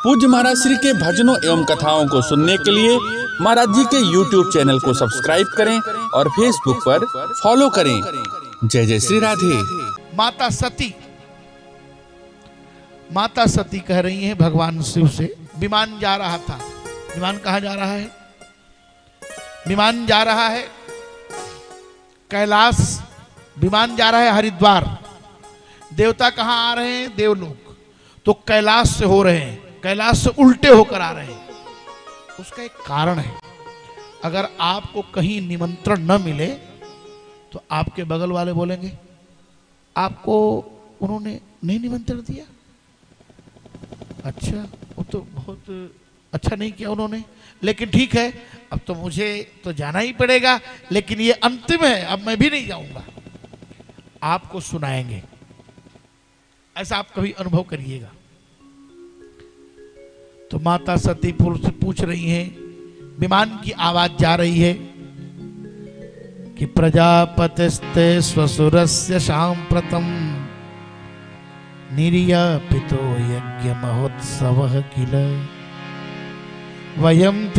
पूज्य महाराज श्री के भजनों एवं कथाओं को सुनने के लिए महाराज जी के YouTube चैनल को सब्सक्राइब करें और फेसबुक पर फॉलो करें। जय जय श्री राधे। माता सती कह रही हैं भगवान शिव से, विमान जा रहा था। विमान कहाँ जा रहा है? विमान जा रहा है कैलाश, विमान जा रहा है हरिद्वार। देवता कहाँ आ रहे हैं? देवलोक। तो कैलाश से हो रहे हैं, कैलाश से उल्टे होकर आ रहे हैं। उसका एक कारण है। अगर आपको कहीं निमंत्रण न मिले तो आपके बगल वाले बोलेंगे आपको उन्होंने नहीं निमंत्रण दिया, अच्छा वो तो बहुत अच्छा नहीं किया उन्होंने, लेकिन ठीक है अब तो मुझे तो जाना ही पड़ेगा, लेकिन ये अंतिम है, अब मैं भी नहीं जाऊंगा। आपको सुनाएंगे। ऐसा आप कभी अनुभव करिएगा। तो माता सती पुरुष से पूछ रही हैं, विमान की आवाज जा रही है कि प्रजापतिस्ते स्वसुरस्य सांप्रतम निर्यापितो यज्ञ महोत्सवः किल वयं च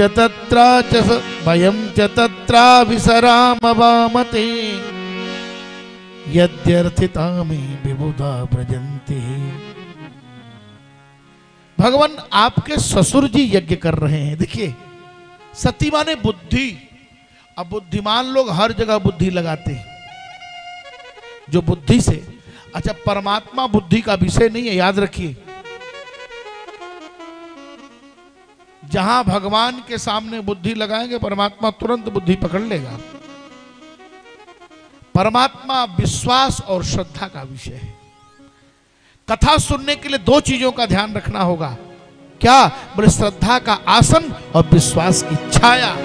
तत्रा विसरामवामते यद्यर्थितामि विबुधा व्रजन्ति। भगवान आपके ससुर जी यज्ञ कर रहे हैं। देखिए, सती माने बुद्धि। अब बुद्धिमान लोग हर जगह बुद्धि लगाते हैं, जो बुद्धि से। अच्छा, परमात्मा बुद्धि का विषय नहीं है, याद रखिए। जहां भगवान के सामने बुद्धि लगाएंगे परमात्मा तुरंत बुद्धि पकड़ लेगा। परमात्मा विश्वास और श्रद्धा का विषय है। कथा सुनने के लिए दो चीजों का ध्यान रखना होगा। क्या? बोले श्रद्धा का आसन और विश्वास की छाया।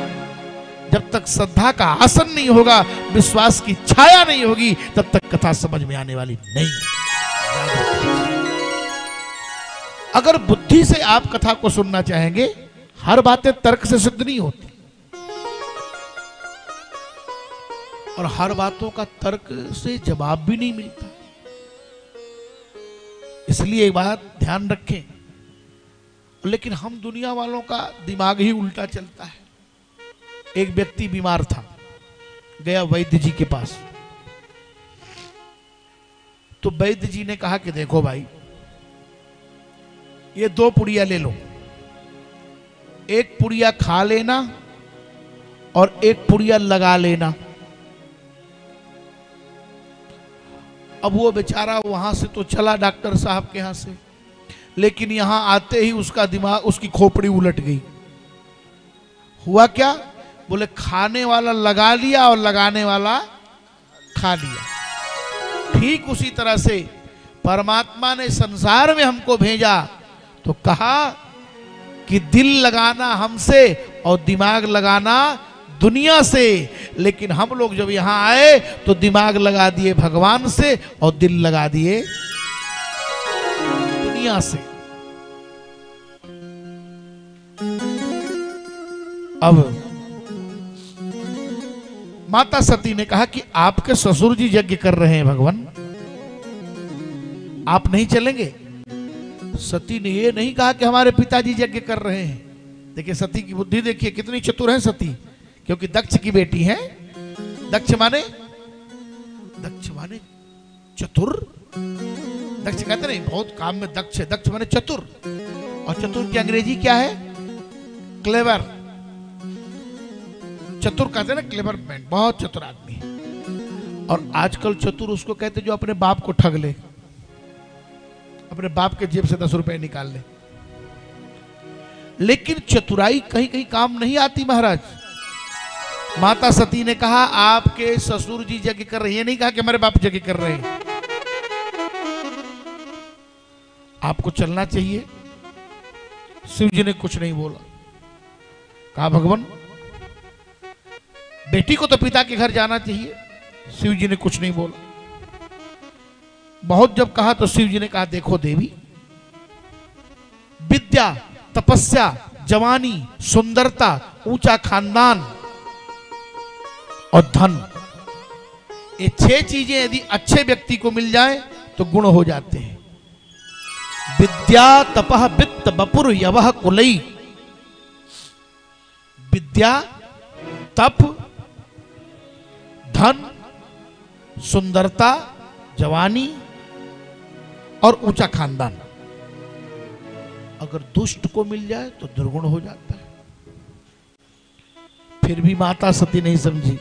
जब तक श्रद्धा का आसन नहीं होगा, विश्वास की छाया नहीं होगी, तब तक कथा समझ में आने वाली नहीं। अगर बुद्धि से आप कथा को सुनना चाहेंगे, हर बातें तर्क से सिद्ध नहीं होती और हर बातों का तर्क से जवाब भी नहीं मिलता। इसलिए एक बात ध्यान रखें। लेकिन हम दुनिया वालों का दिमाग ही उल्टा चलता है। एक व्यक्ति बीमार था, गया वैद्य जी के पास। तो वैद्य जी ने कहा कि देखो भाई, ये 2 पुड़िया ले लो, एक पुड़िया खा लेना और एक पुड़िया लगा लेना। अब वो बेचारा वहां से तो चला डॉक्टर साहब के यहां से, लेकिन यहां आते ही उसका दिमाग, उसकी खोपड़ी उलट गई। हुआ क्या? बोले खाने वाला लगा लिया और लगाने वाला खा लिया। ठीक उसी तरह से परमात्मा ने संसार में हमको भेजा तो कहा कि दिल लगाना हमसे और दिमाग लगाना दुनिया से। लेकिन हम लोग जब यहां आए तो दिमाग लगा दिए भगवान से और दिल लगा दिए दुनिया से। अब माता सती ने कहा कि आपके ससुर जी यज्ञ कर रहे हैं भगवान, आप नहीं चलेंगे? सती ने ये नहीं कहा कि हमारे पिताजी यज्ञ कर रहे हैं। देखिए सती की बुद्धि देखिए, कितनी चतुर है सती, क्योंकि दक्ष की बेटी है। दक्ष माने चतुर। दक्ष कहते नहीं, बहुत काम में दक्ष है। दक्ष माने चतुर, और चतुर की अंग्रेजी क्या है? क्लेवर। चतुर कहते हैं ना, क्लेवर मैन, बहुत चतुर आदमी है। और आजकल चतुर उसको कहते जो अपने बाप को ठग ले, अपने बाप के जेब से 10 रुपए निकाल ले। लेकिन चतुराई कहीं कहीं काम नहीं आती महाराज। माता सती ने कहा आपके ससुर जी यज्ञ कर रहे हैं, नहीं कहा कि हमारे बाप यज्ञ कर रहे हैं। आपको चलना चाहिए। शिव जी ने कुछ नहीं बोला। कहा भगवान, बेटी को तो पिता के घर जाना चाहिए। शिव जी ने कुछ नहीं बोला। बहुत जब कहा तो शिव जी ने कहा देखो देवी, विद्या, तपस्या, जवानी, सुंदरता, ऊंचा खानदान और धन, ये 6 चीजें यदि अच्छे व्यक्ति को मिल जाए तो गुण हो जाते हैं। विद्या तपः वित्त बपुर यवः कुलई। विद्या, तप, धन, सुंदरता, जवानी और ऊंचा खानदान अगर दुष्ट को मिल जाए तो दुर्गुण हो जाता है। फिर भी माता सती नहीं समझी।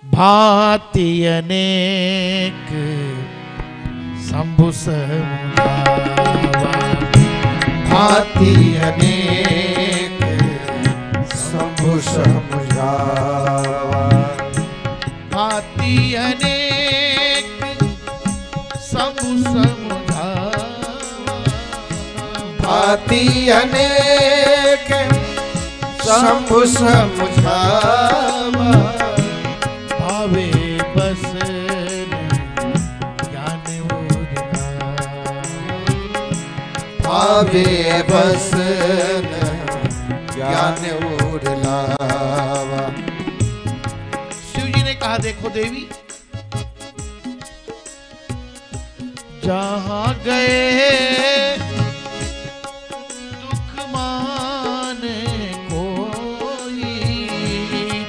भांति अनेक शंभु समुझावा, भांति अनेक शंभु समुझावा, भांति अनेक शंभु समुझावा, भांति अनेक शंभु समुझावा, भावे बस ज्ञान उदिता, भावे बस ज्ञान उड़लावा। शिव जी ने कहा देखो देवी, जहां गए दुख माने कोई,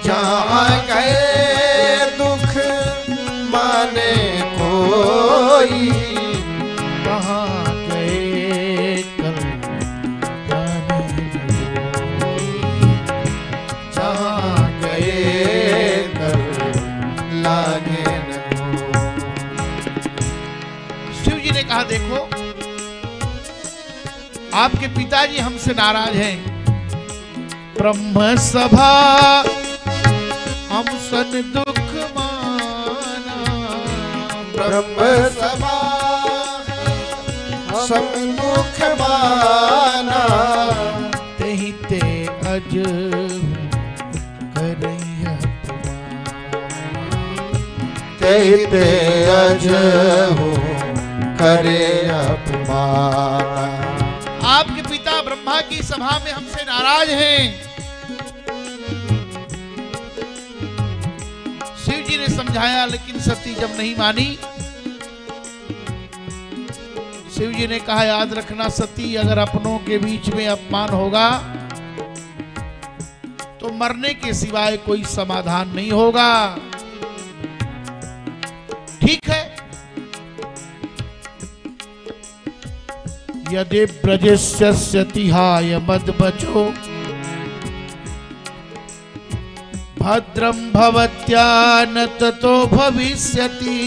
जहाँ गए दुख माने कोई, कहाँ गए कर जाने कोई, जहाँ गए कर लागे न कोई। शिव जी ने कहा देखो आपके पिताजी हमसे नाराज हैं। ब्रह्म सभा हम सन दुख माना, ब्रह्म सभा समुख माना, तेहि ते अज करैया तेते अज हो करे अपमान। आपके पिता ब्रह्मा की सभा में हमसे नाराज हैं। शिव जी ने समझाया लेकिन सती जब नहीं मानी, शिव जी ने कहा याद रखना सती, अगर अपनों के बीच में अपमान होगा तो मरने के सिवाय कोई समाधान नहीं होगा। ठीक है, यदि ब्रजस्य तिहाय मद बचो भद्रम भवत्या न ततो भविष्यति।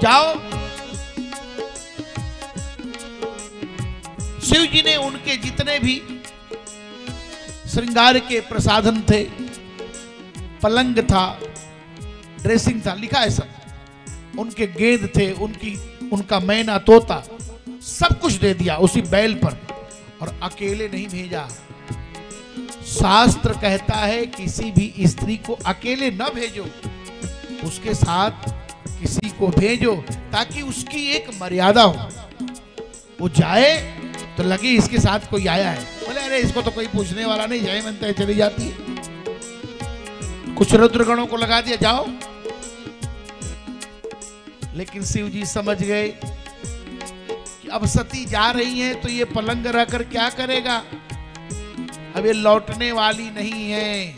जाओ। शिव जी ने उनके जितने भी श्रृंगार के प्रसाधन थे, पलंग था, ड्रेसिंग था, लिखा है सब, उनके गेंद थे, उनका मैना तोता, सब कुछ दे दिया उसी बैल पर, और अकेले नहीं भेजा। शास्त्र कहता है किसी भी स्त्री को अकेले न भेजो, उसके साथ किसी को भेजो ताकि उसकी एक मर्यादा हो। वो जाए तो लगे इसके साथ कोई आया है, बोले अरे इसको तो कोई पूछने वाला नहीं, जय मनता है चली जाती है। कुछ रुद्रगणों को लगा दिया, जाओ। लेकिन शिव जी समझ गए कि अब सती जा रही हैं तो ये पलंग रहकर क्या करेगा, अब ये लौटने वाली नहीं है।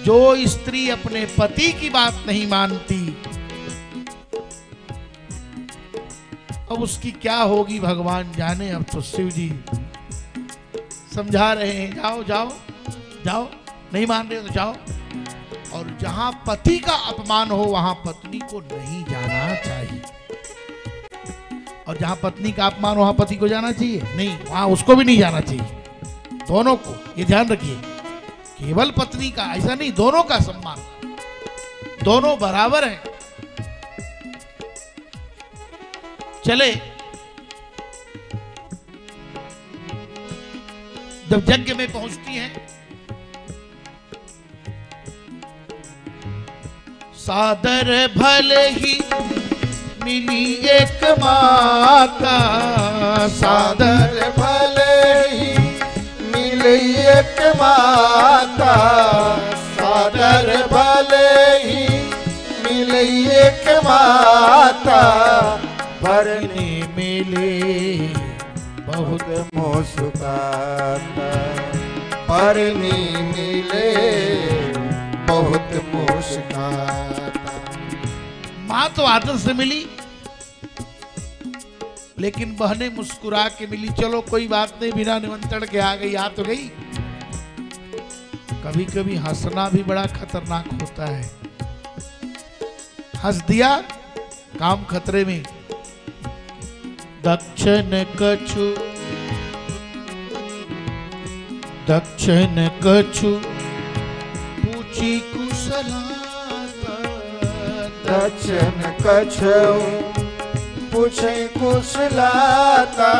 जो स्त्री अपने पति की बात नहीं मानती, अब उसकी क्या होगी भगवान जाने। अब तो शिव जी समझा रहे हैं, जाओ जाओ जाओ, नहीं मान रहे हो तो जाओ। और जहां पति का अपमान हो वहां पत्नी को नहीं जाना चाहिए, और जहां पत्नी का अपमान हो वहां पति को जाना चाहिए नहीं, वहां उसको भी नहीं जाना चाहिए। दोनों को ये ध्यान रखिए, केवल पत्नी का ऐसा नहीं, दोनों का सम्मान, दोनों बराबर हैं। चले, जब यज्ञ में पहुंचती हैं, सादर भले ही मिली एक माता, सादर भले ही मिली एक माता, सादर भले ही मुस्कुराता भरने मिले बहुत मुस्कुराता भरनी मिले बहुत मुस्कुराता। माँ तो आदर से मिली लेकिन बहनें मुस्कुरा के मिली। चलो कोई बात नहीं, बिना निमंत्रण के आ गई, आ तो गई। कभी कभी हंसना भी बड़ा खतरनाक होता है। हंस दिया, काम खतरे में। दक्षिण कछु पूछी कुशलाता। दक्षिण कछु पूछे कुशलाता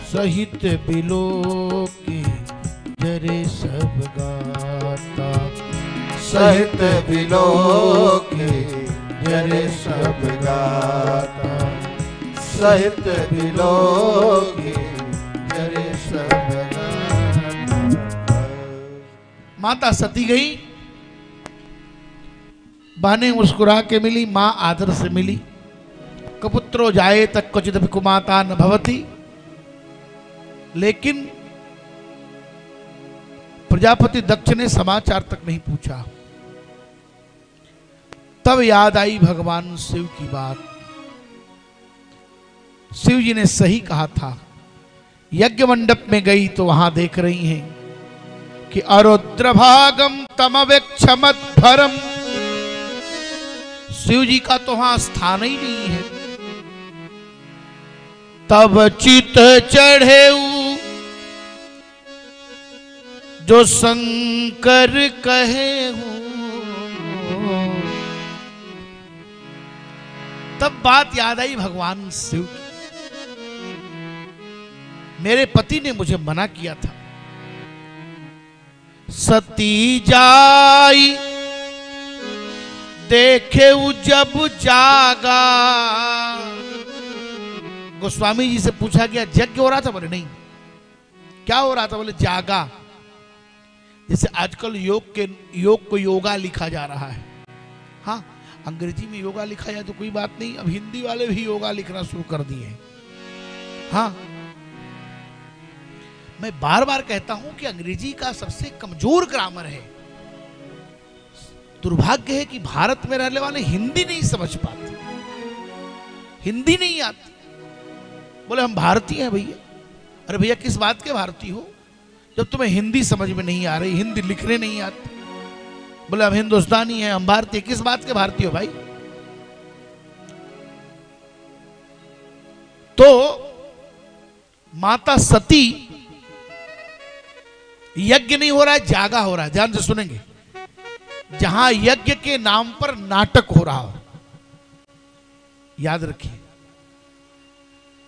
सहित बिलो के जरे सब गाता। सहित बिलो के जरे सब गाता सहित बिलो के जरे सब गाता। माता सती गई, बहनें मुस्कुरा के मिली, माँ आदर से मिली। कपुत्रो जाए तक क्वचित कुमाता न भवती। लेकिन प्रजापति दक्ष ने समाचार तक नहीं पूछा। तब याद आई भगवान शिव की बात। शिव जी ने सही कहा था। यज्ञ मंडप में गई तो वहां देख रही हैं कि अरुद्र भागम तमवेक्षमद्भरम। शिव जी का तो वहां स्थान ही नहीं है। तब चित चढ़े जो शंकर कहे हूं। तब बात याद आई भगवान शिव की। मेरे पति ने मुझे मना किया था। सती जाई देखे जब जागा। गोस्वामी जी से पूछा गया यज्ञ हो रहा था? बोले नहीं। क्या हो रहा था? बोले जागा। जैसे आजकल योग को योगा लिखा जा रहा है। हाँ, अंग्रेजी में योगा लिखा जाए तो कोई बात नहीं, अब हिंदी वाले भी योगा लिखना शुरू कर दिए। हाँ, मैं बार बार कहता हूं कि अंग्रेजी का सबसे कमजोर ग्रामर है। दुर्भाग्य है कि भारत में रहने वाले हिंदी नहीं समझ पाते, हिंदी नहीं आती। बोले हम भारतीय हैं भैया। अरे भैया किस बात के भारतीय हो जब तुम्हें हिंदी समझ में नहीं आ रही, हिंदी लिखने नहीं आती। बोले हम हिंदुस्तानी हैं, हम भारतीय। किस बात के भारतीय हो भाई? तो माता सती, यज्ञ नहीं हो रहा है, जागा हो रहा है। ध्यान से सुनेंगे। जहां यज्ञ के नाम पर नाटक हो रहा हो, याद रखिए,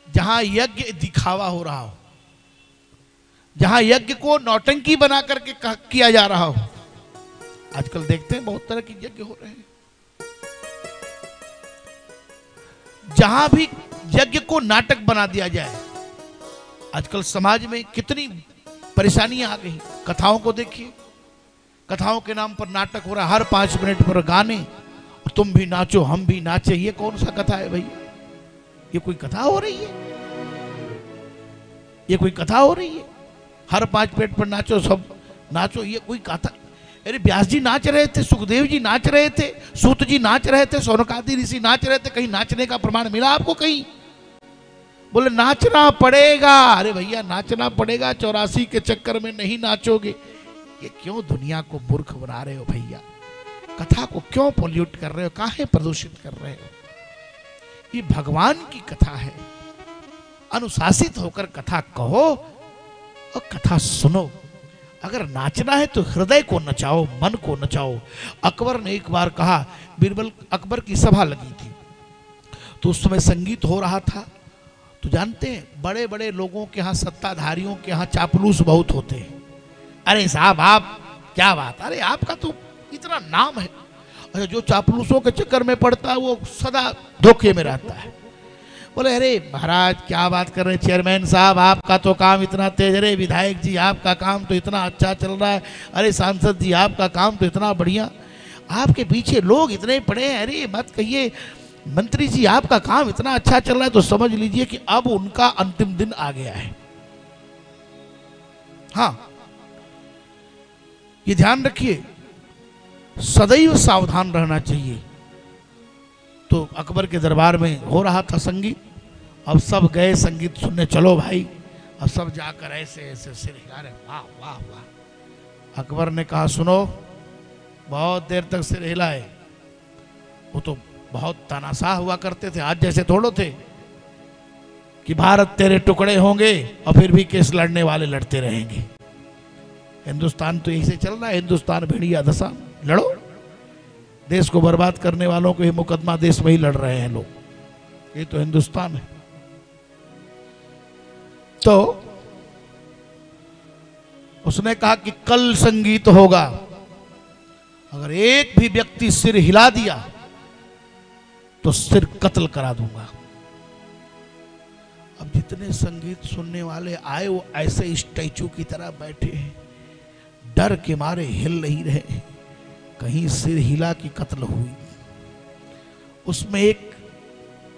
जहां यज्ञ दिखावा हो रहा हो, जहां यज्ञ को नौटंकी बना करके किया जा रहा हो। आजकल देखते हैं बहुत तरह के यज्ञ हो रहे हैं। जहां भी यज्ञ को नाटक बना दिया जाए। आजकल समाज में कितनी परेशानियां आ गई। कथाओं को देखिए, कथाओं के नाम पर नाटक हो रहा है। हर 5 मिनट पर गाने, तुम भी नाचो हम भी नाचे। ये कौन सा कथा है भैया? ये कोई कथा हो रही है? ये कोई कथा हो रही है? हर 5 मिनट पर नाचो, सब नाचो, ये कोई कथा? अरे व्यास जी नाच रहे थे, सुखदेव जी नाच रहे थे, सूत जी नाच रहे थे, सौनकादि ऋषि नाच रहे थे। कहीं नाचने का प्रमाण मिला आपको कहीं? बोले नाचना पड़ेगा। अरे भैया नाचना पड़ेगा, 84 के चक्कर में नहीं नाचोगे। ये क्यों दुनिया को मूर्ख बना रहे हो भैया? कथा को क्यों पोल्यूट कर रहे हो? काहे प्रदूषित कर रहे हो? ये भगवान की कथा है। अनुशासित होकर कथा कहो और कथा सुनो। अगर नाचना है तो हृदय को नचाओ, मन को नचाओ। अकबर ने एक बार कहा, बीरबल अकबर की सभा लगी थी तो उस समय संगीत हो रहा था। तो जानते हैं बड़े बड़े लोगों के यहाँ, सत्ताधारियों के यहाँ चापलूस बहुत होते हैं। अरे साहब आप क्या बात, अरे आपका तो इतना नाम है। अच्छा, जो चापलूसों के चक्कर में पड़ता है वो सदा धोखे में रहता है। बोले अरे महाराज क्या बात कर रहे हैं, चेयरमैन साहब आपका तो काम इतना तेज, अरे विधायक जी आपका काम तो इतना अच्छा चल रहा है, अरे सांसद जी आपका काम तो इतना बढ़िया, आपके पीछे लोग इतने पड़े हैं। अरे मत कहिए, मंत्री जी आपका काम इतना अच्छा चल रहा है तो समझ लीजिए कि अब उनका अंतिम दिन आ गया है। हाँ, ये ध्यान रखिए, सदैव सावधान रहना चाहिए। तो अकबर के दरबार में हो रहा था संगीत, अब सब गए संगीत सुनने, चलो भाई। अब सब जाकर ऐसे ऐसे सिर हिला रहे, वाह वाह वाह। अकबर ने कहा सुनो, बहुत देर तक सिर हिलाए, वो तो बहुत तानाशाह हुआ करते थे, आज जैसे थोड़ो थे कि भारत तेरे टुकड़े होंगे और फिर भी केस लड़ने वाले लड़ते रहेंगे। हिंदुस्तान तो यही से चल रहा है, हिंदुस्तान भेड़िया दशा, लड़ो। देश को बर्बाद करने वालों को ये मुकदमा देश में ही लड़ रहे हैं लोग, ये तो हिंदुस्तान है। तो उसने कहा कि कल संगीत होगा, अगर एक भी व्यक्ति सिर हिला दिया तो सिर कत्ल करा दूंगा। अब जितने संगीत सुनने वाले आए वो ऐसे स्टैचू की तरह बैठे हैं, डर के मारे हिल नहीं रहे, कहीं सिर हिला की कत्ल हुई। उसमें एक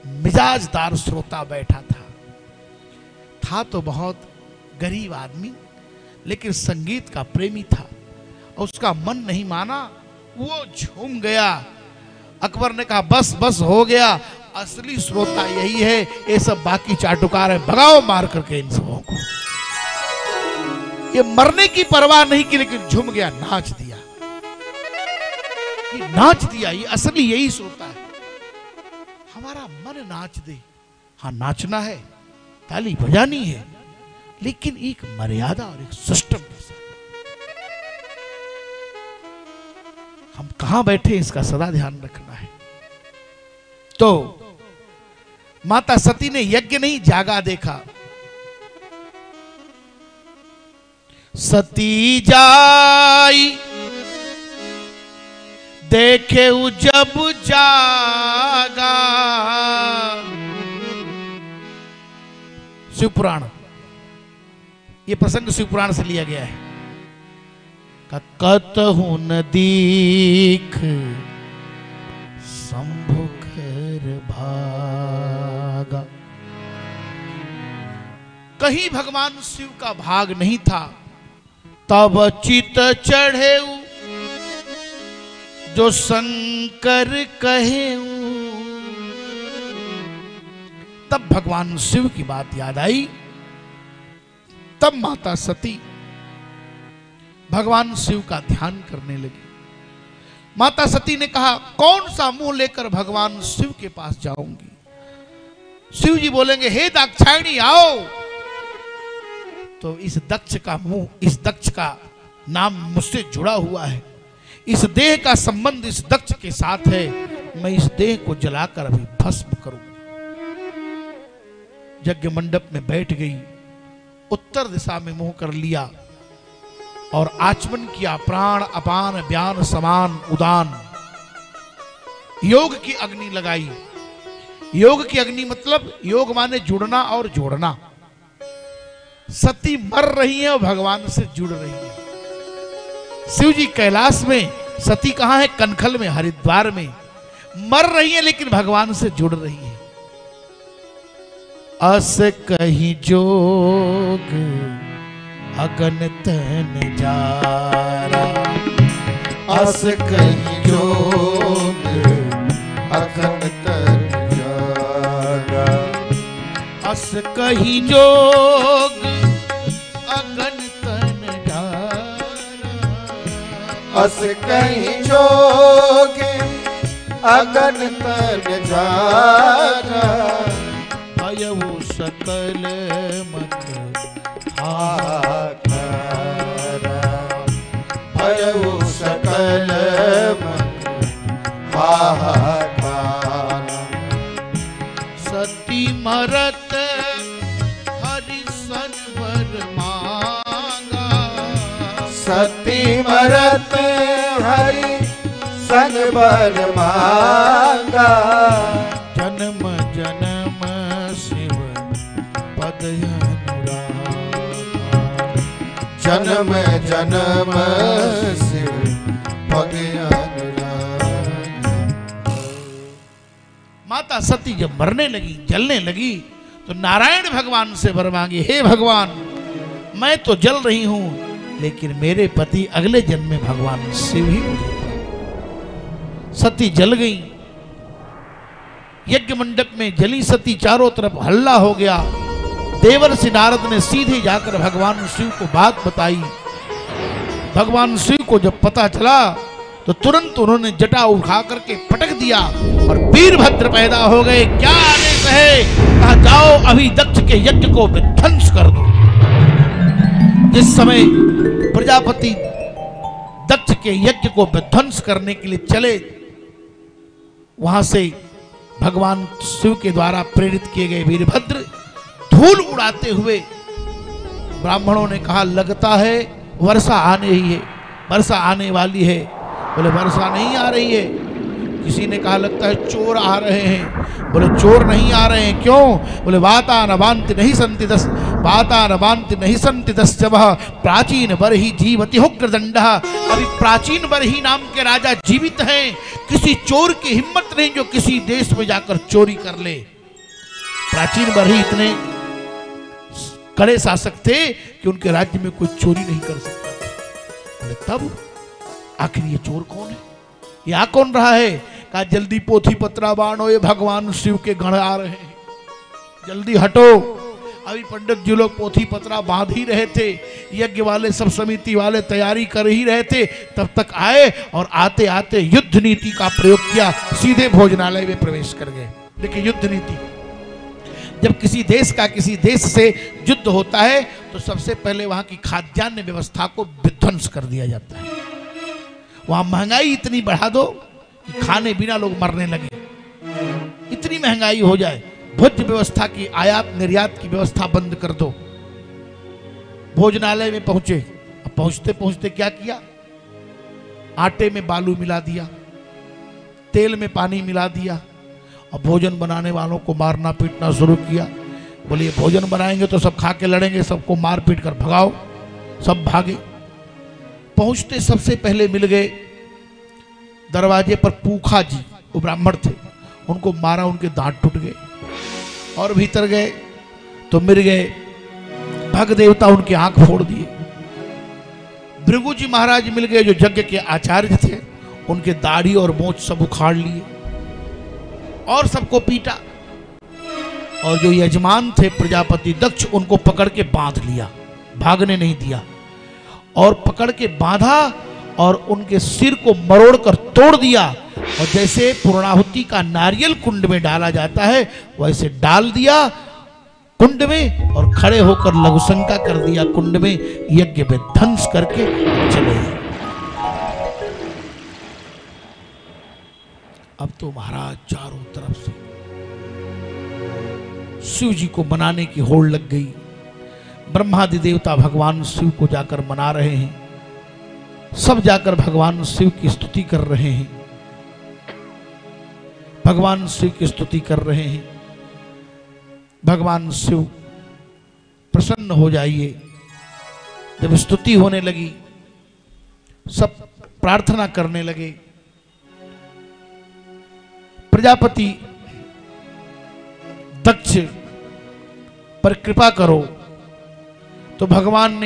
मिजाजदार श्रोता बैठा था तो बहुत गरीब आदमी, लेकिन संगीत का प्रेमी था और उसका मन नहीं माना, वो झूम गया। अकबर ने कहा बस बस हो गया, असली श्रोता यही है, ये सब बाकी चाटुकार है, भगाओ मार करके इन सबों को। ये मरने की परवाह नहीं की, लेकिन झूम गया, नाच दिया, ये नाच दिया, ये असली यही श्रोता है। हमारा मन नाच दे, हाँ नाचना है, ताली बजानी है, लेकिन एक मर्यादा और एक सिस्टम के साथ। हम कहां बैठे इसका सदा ध्यान रखना है। तो माता सती ने यज्ञ नहीं जागा देखा। सती जाई देखे जब जागा, शिवपुराण, ये प्रसंग शिवपुराण से लिया गया है। कतहु न दीख शंभु कर भागा। कहीं भगवान शिव का भाग नहीं था, तब चित चढ़े जो शंकर कहे। तब भगवान शिव की बात याद आई, तब माता सती भगवान शिव का ध्यान करने लगी। माता सती ने कहा कौन सा मुंह लेकर भगवान शिव के पास जाऊंगी। शिव जी बोलेंगे हे दाक्षायणी आओ, तो इस दक्ष का मुंह, इस दक्ष का नाम मुझसे जुड़ा हुआ है, इस देह का संबंध इस दक्ष के साथ है, मैं इस देह को जलाकर अभी भस्म करूं। यज्ञ मंडप में बैठ गई, उत्तर दिशा में मुंह कर लिया और आचमन किया, प्राण अपान व्यान समान उदान। योग की अग्नि लगाई। योग की अग्नि मतलब योग माने जुड़ना और जोड़ना। सती मर रही है और भगवान से जुड़ रही है। शिव जी कैलाश में, सती कहां है? कनखल में, हरिद्वार में। मर रही है लेकिन भगवान से जुड़ रही है। अस कहीं जोग अगन तन जारा, अस कहीं जोग अगन तन जारा, अस कहीं जोग अगन तन जारा, अस कहीं जोग अगन तन जारा, भयउ सकल मत हाहाकारा, भयउ सकल मत हाहाकारा। सती मरत हरि सनवर मांगा, सती मरत हरि सनवर मांगा, जन्म जन्म शिव पद अनुरागा, जन्म जन्म शिव पद अनुरागा। माता सती जब मरने लगी, जलने लगी, तो नारायण भगवान से वर मांगी, हे भगवान मैं तो जल रही हूं, लेकिन मेरे पति अगले जन्म में भगवान शिव ही मुझे। सती जल गई, यज्ञ मंडप में जली सती, चारों तरफ हल्ला हो गया। देवर्षि नारद ने सीधे जाकर भगवान शिव को बात बताई। भगवान शिव को जब पता चला तो तुरंत उन्होंने जटा उठा करके पटक दिया और वीरभद्र पैदा हो गए। क्या आदेश है? कहा जाओ अभी दक्ष के यज्ञ को विध्वंस कर दो। जिस समय प्रजापति दक्ष के यज्ञ को विध्वंस करने के लिए चले, वहां से भगवान शिव के द्वारा प्रेरित किए गए वीरभद्र धूल उड़ाते हुए, ब्राह्मणों ने कहा लगता है वर्षा आने ही है, वर्षा आने वाली है। बोले वर्षा नहीं आ रही है। किसी ने कहा लगता है चोर आ रहे हैं। बोले चोर नहीं आ रहे हैं। क्यों? बोले वाता न वांति नहीं संति दस, वाता न वांति नहीं संति दस जबह प्राचीन वर ही जीवति उग्रदंडः। अभी प्राचीन वर ही नाम के राजा जीवित हैं। किसी चोर की हिम्मत नहीं जो किसी देश में जाकर चोरी कर ले। प्राचीन वर ही इतने कड़े शासक थे कि उनके राज्य में कोई चोरी नहीं कर सकता। बोले तब आखिर ये चोर कौन है? ये आ कौन रहा है? कहा जल्दी पोथी पत्रा बांधो, ये भगवान शिव के गण आ रहे हैं, जल्दी हटो। अभी पंडित जी लोग पोथी पत्रा बांध ही रहे थे, यज्ञ वाले सब समिति वाले तैयारी कर ही रहे थे, तब तक आए और आते आते युद्ध नीति का प्रयोग किया, सीधे भोजनालय में प्रवेश कर गए। देखिए युद्ध नीति, जब किसी देश का किसी देश से युद्ध होता है तो सबसे पहले वहां की खाद्यान्न व्यवस्था को विध्वंस कर दिया जाता है। वहां महंगाई इतनी बढ़ा दो कि खाने बिना लोग मरने लगे, इतनी महंगाई हो जाए। भोज्य व्यवस्था की, आयात निर्यात की व्यवस्था बंद कर दो। भोजनालय में पहुंचे, अब पहुंचते पहुंचते क्या किया? आटे में बालू मिला दिया, तेल में पानी मिला दिया और भोजन बनाने वालों को मारना पीटना शुरू किया। बोले ये भोजन बनाएंगे तो सब खा के लड़ेंगे, सबको मार पीट कर भगाओ। सब भागे। पहुंचते सबसे पहले मिल गए दरवाजे पर पूखा जी, वो ब्राह्मण थे, उनको मारा, उनके दांत टूट गए। और भीतर गए तो मिल गए भग देवता, उनके आंख फोड़ दिए। भृगु जी महाराज मिल गए जो यज्ञ के आचार्य थे, उनके दाढ़ी और मोछ सब उखाड़ लिए और सबको पीटा। और जो यजमान थे प्रजापति दक्ष, उनको पकड़ के बांध लिया, भागने नहीं दिया। और पकड़ के बांधा और उनके सिर को मरोड़ कर तोड़ दिया। और जैसे पूर्णाहुति का नारियल कुंड में डाला जाता है वैसे डाल दिया कुंड में और खड़े होकर लघुशंका कर दिया कुंड में, यज्ञ में ध्वंस करके चले गए। अब तो महाराज चारों तरफ से शिव जी को मनाने की होड़ लग गई। ब्रह्मादि देवता भगवान शिव को जाकर मना रहे हैं, सब जाकर भगवान शिव की स्तुति कर रहे हैं, भगवान शिव की स्तुति कर रहे हैं। भगवान शिव प्रसन्न हो जाइए। जब स्तुति होने लगी, सब प्रार्थना करने लगे, प्रजापति दक्ष पर कृपा करो। तो भगवान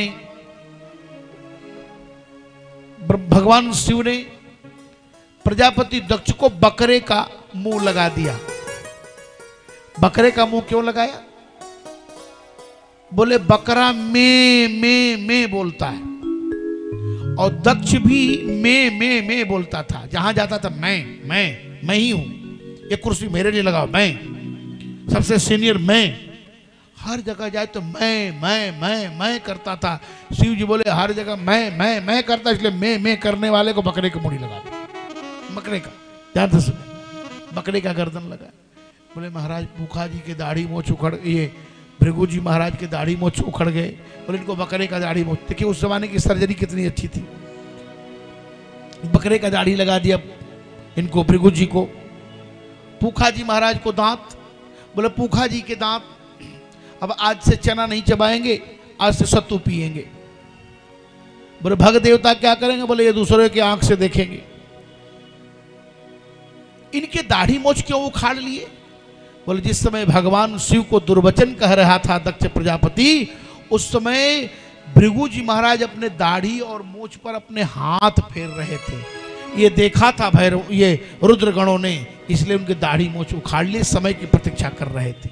शिव ने प्रजापति दक्ष को बकरे का मुंह लगा दिया। बकरे का मुंह क्यों लगाया? बोले बकरा में बोलता है और दक्ष भी में बोलता था। जहां जाता था मैं ही हूं, ये कुर्सी मेरे लिए लगाओ, मैं सबसे सीनियर, मैं हर जगह जाए तो मैं करता था। शिव जी बोले हर जगह मैं करता, इसलिए मैं करने वाले को बकरे की मुड़ी लगा दो। बकरे का ध्यान से सुने, बकरे का गर्दन लगा। बोले महाराज पूखा जी के दाढ़ी मोछ उखड़, ये भृगु जी महाराज के दाढ़ी मोछ उखड़ गए। बोले इनको बकरे का दाढ़ी मोछ। देखिए उस जमाने की सर्जरी कितनी अच्छी थी। बकरे का दाढ़ी लगा दिया इनको, भृगु जी को। पूखा जी महाराज को दांत, बोले पूखा जी के दांत अब आज से चना नहीं चबाएंगे, आज से सत्तू पिएंगे। बोले भग देवता क्या करेंगे? बोले ये दूसरे की आंख से देखेंगे। इनके दाढ़ी मोछ क्यों उखाड़ लिए? बोले जिस समय भगवान शिव को दुर्वचन कह रहा था दक्ष प्रजापति, उस समय भृगु जी महाराज अपने दाढ़ी और मूछ पर अपने हाथ फेर रहे थे। ये देखा था भैरव, ये रुद्रगणों ने, इसलिए उनके दाढ़ी मूछ उखाड़ लिए, समय की प्रतीक्षा कर रहे थे।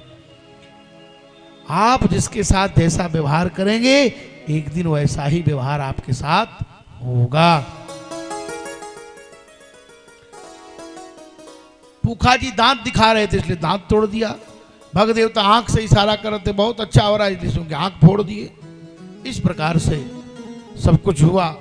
आप जिसके साथ जैसा व्यवहार करेंगे, एक दिन वैसा ही व्यवहार आपके साथ होगा। पूखा जी दांत दिखा रहे थे, इसलिए दांत तोड़ दिया। भग देवता आंख से इशारा कर रहे थे, बहुत अच्छा हो रहा है, इसलिए उनकी आंख फोड़ दिए। इस प्रकार से सब कुछ हुआ।